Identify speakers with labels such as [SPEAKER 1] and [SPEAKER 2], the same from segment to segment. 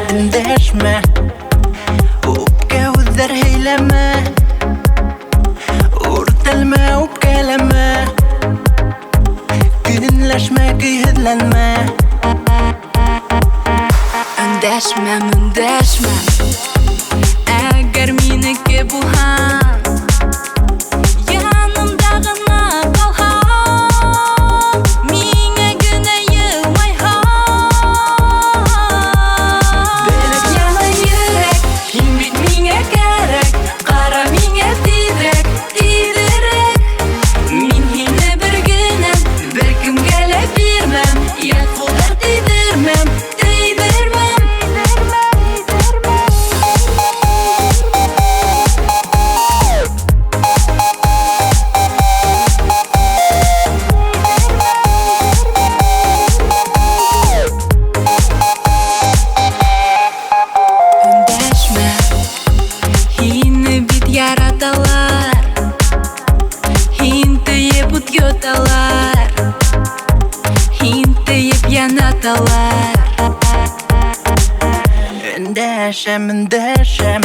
[SPEAKER 1] Endəşmə, öpkə üzər heyləmə, örtəlmə, öpkələmə, günləşmə, güyhüzlənmə.
[SPEAKER 2] Endəşməm, endəşməm, əgər miniki bulhan, yanımda gına qalhan, minə günə yılmayhan. Bölüp yana yürek, һин бит миңа кәрәк, қара миңа тиҙерәк, тиҙерәк. Мин һине бер генә, бер кемгә лә бирмәм, ят ҡулдар тейҙермәм, тейҙермәм. Өндәшмә, һине бит яраталар, һин тейеп ут йоталар, һин тейеп янаталар.
[SPEAKER 1] Endəşəm, endəşəm,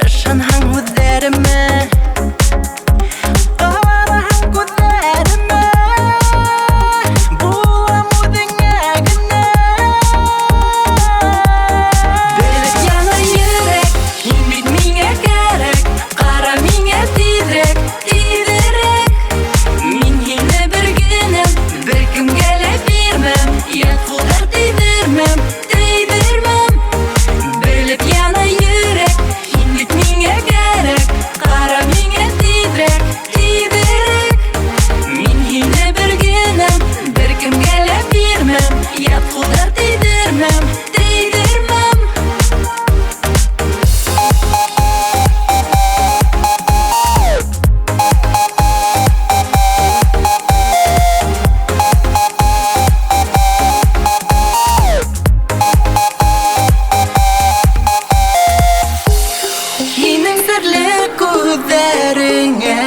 [SPEAKER 1] ышанһаң һүҙҙәремә, ҡараһаң күҙҙәремә, булам үҙеңә генә.
[SPEAKER 2] Бөлөп яна йөрәк, һин бит миңа кәрәк, ҡара миңа тиҙерәк, тиҙерәк. Мин һине бер генә, бер кемгә лә бирмәм, ят ҡулдар тейҙермәм, тейҙермәм. Бөлөп яна йөрәк, һин бит миңа кәрәк, ҡара миңа тиҙерәк, тиҙерәк. Мин һине бер генә, бер кемгә лә бирмәм, ят ҡулдар тейҙермәм, тейҙермәм.
[SPEAKER 1] Һинең серле күҙҙәреңә,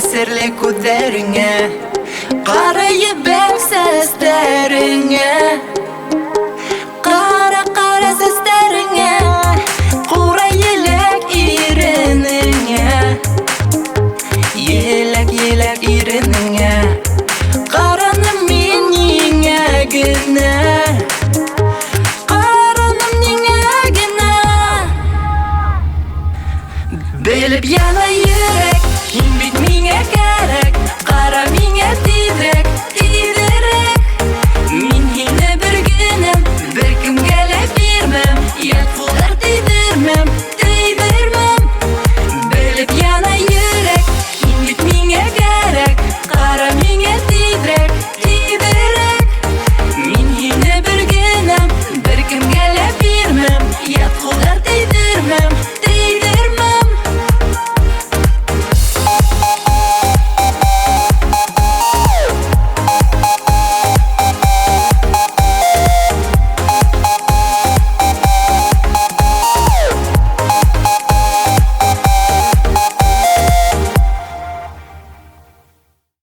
[SPEAKER 1] серле күҙҙәреңә, ҡара ебәк сәстәреңә, ҡара сәстәреңә, ҡура еләк иренеңә, еләк иренеңә, ҡараным мин ниңә генә.